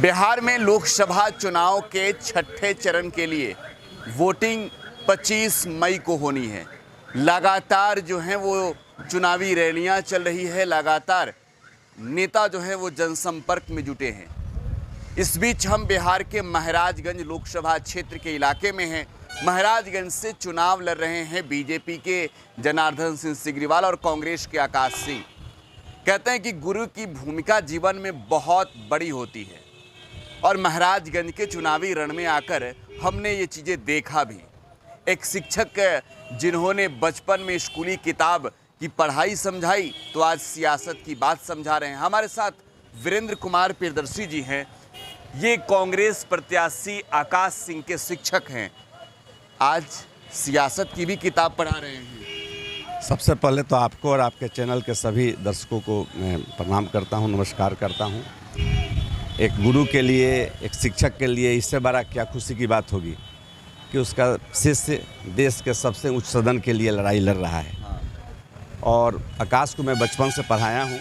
बिहार में लोकसभा चुनाव के छठे चरण के लिए वोटिंग 25 मई को होनी है। लगातार जो है वो चुनावी रैलियां चल रही है, लगातार नेता जो है वो जनसंपर्क में जुटे हैं। इस बीच हम बिहार के महाराजगंज लोकसभा क्षेत्र के इलाके में हैं। महाराजगंज से चुनाव लड़ रहे हैं बीजेपी के जनार्दन सिंह सिग्रीवाल और कांग्रेस के आकाश सिंह। कहते हैं कि गुरु की भूमिका जीवन में बहुत बड़ी होती है और महाराजगंज के चुनावी रण में आकर हमने ये चीज़ें देखा भी। एक शिक्षक जिन्होंने बचपन में स्कूली किताब की पढ़ाई समझाई, तो आज सियासत की बात समझा रहे हैं। हमारे साथ वीरेंद्र कुमार प्रियदर्शी जी हैं। ये कांग्रेस प्रत्याशी आकाश सिंह के शिक्षक हैं, आज सियासत की भी किताब पढ़ा रहे हैं। सबसे पहले तो आपको और आपके चैनल के सभी दर्शकों को मैं प्रणाम करता हूं, नमस्कार करता हूं। एक गुरु के लिए, एक शिक्षक के लिए इससे बड़ा क्या खुशी की बात होगी कि उसका शिष्य देश के सबसे उच्च सदन के लिए लड़ाई लड़ रहा है। और आकाश को मैं बचपन से पढ़ाया हूं।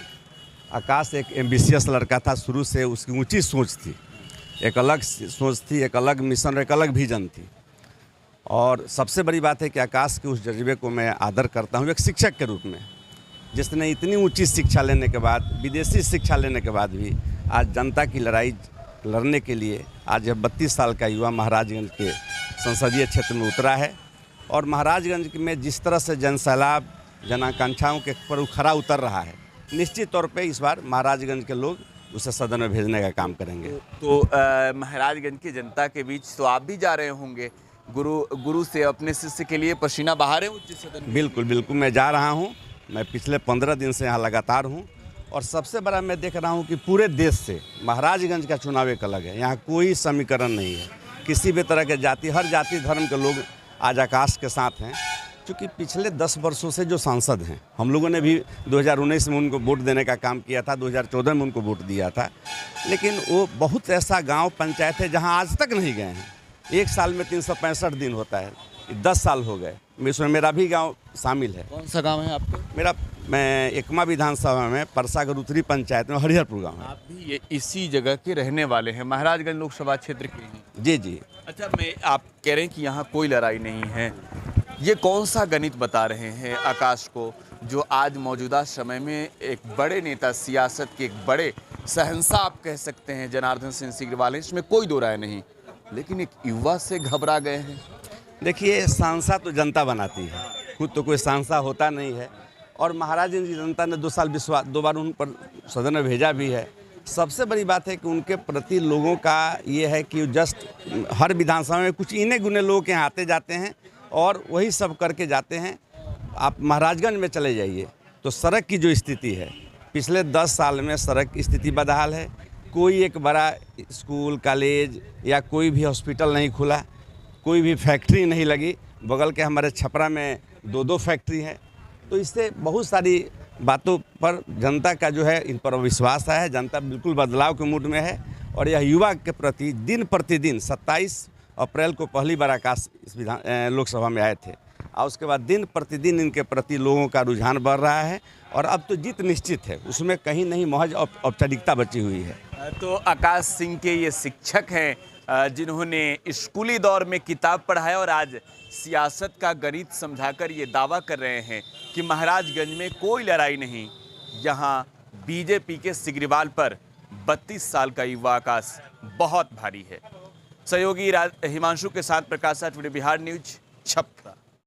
आकाश एक एम्बिशियस लड़का था, शुरू से उसकी ऊंची सोच थी, एक अलग सोच थी, एक अलग मिशन और एक अलग विजन थी। और सबसे बड़ी बात है कि आकाश के उस जज्बे को मैं आदर करता हूं एक शिक्षक के रूप में, जिसने इतनी ऊंची शिक्षा लेने के बाद, विदेशी शिक्षा लेने के बाद भी आज जनता की लड़ाई लड़ने के लिए आज यह 32 साल का युवा महाराजगंज के संसदीय क्षेत्र में उतरा है। और महाराजगंज में जिस तरह से जनसैलाब, जनाकांक्षाओं के पर खरा उतर रहा है, निश्चित तौर पे इस बार महाराजगंज के लोग उसे सदन में भेजने का काम करेंगे। तो महाराजगंज की जनता के बीच तो आप भी जा रहे होंगे, गुरु से अपने शिष्य के लिए पसीना बहा रहे हो जिस सदन में? बिल्कुल बिल्कुल, मैं जा रहा हूँ। मैं पिछले 15 दिन से यहाँ लगातार हूँ। और सबसे बड़ा मैं देख रहा हूँ कि पूरे देश से महाराजगंज का चुनाव एक अलग है। यहाँ कोई समीकरण नहीं है, किसी भी तरह के जाति, हर जाति धर्म के लोग आज आकाश के साथ हैं। क्योंकि पिछले 10 वर्षों से जो सांसद हैं, हम लोगों ने भी 2019 में उनको वोट देने का काम किया था, 2014 में उनको वोट दिया था, लेकिन वो बहुत ऐसा गांव पंचायत है जहां आज तक नहीं गए हैं। एक साल में 365 दिन होता है, 10 साल हो गए, इसमें मेरा भी गांव शामिल है। कौन सा गांव है आपका? मैं एकमा विधानसभा में परसागर उत्तरी पंचायत में हरिहरपुर गाँव है। आप भी ये इसी जगह के रहने वाले हैं, महाराजगंज लोकसभा क्षेत्र के ही? जी जी। अच्छा, आप कह रहे हैं कि यहाँ कोई लड़ाई नहीं है, ये कौन सा गणित बता रहे हैं आकाश को, जो आज मौजूदा समय में एक बड़े नेता, सियासत के एक बड़े शहंशाह आप कह सकते हैं जनार्दन सिंह सिग्रीवाल, इसमें कोई दो राय नहीं, लेकिन एक युवा से घबरा गए हैं? देखिए, शहंशाह तो जनता बनाती है, खुद तो कोई शहंशाह होता नहीं है। और महाराजगंज की जनता ने 2 साल 2 बार उन पर सदन में भेजा भी है। सबसे बड़ी बात है कि उनके प्रति लोगों का ये है कि जस्ट हर विधानसभा में कुछ इन्हें गुने लोग के यहाँ आते जाते हैं और वही सब करके जाते हैं। आप महाराजगंज में चले जाइए तो सड़क की जो स्थिति है, पिछले 10 साल में सड़क की स्थिति बदहाल है। कोई एक बड़ा स्कूल, कॉलेज या कोई भी हॉस्पिटल नहीं खुला, कोई भी फैक्ट्री नहीं लगी। बगल के हमारे छपरा में 2 फैक्ट्री हैं। तो इससे बहुत सारी बातों पर जनता का जो है इन पर विश्वास है। जनता बिल्कुल बदलाव के मूड में है। और यह युवा के प्रति दिन प्रतिदिन 27 अप्रैल को पहली बार आकाश इस लोकसभा में आए थे, और उसके बाद दिन प्रतिदिन इनके प्रति लोगों का रुझान बढ़ रहा है। और अब तो जीत निश्चित है, उसमें कहीं नहीं महज औपचारिकता बची हुई है। तो आकाश सिंह के ये शिक्षक हैं जिन्होंने स्कूली दौर में किताब पढ़ाया और आज सियासत का गणित समझाकर ये दावा कर रहे हैं कि महाराजगंज में कोई लड़ाई नहीं, यहाँ बीजेपी के सिग्रीवाल पर 32 साल का युवा आकाश बहुत भारी है। सहयोगी हिमांशु के साथ प्रकाश, टुडे बिहार न्यूज, छपरा।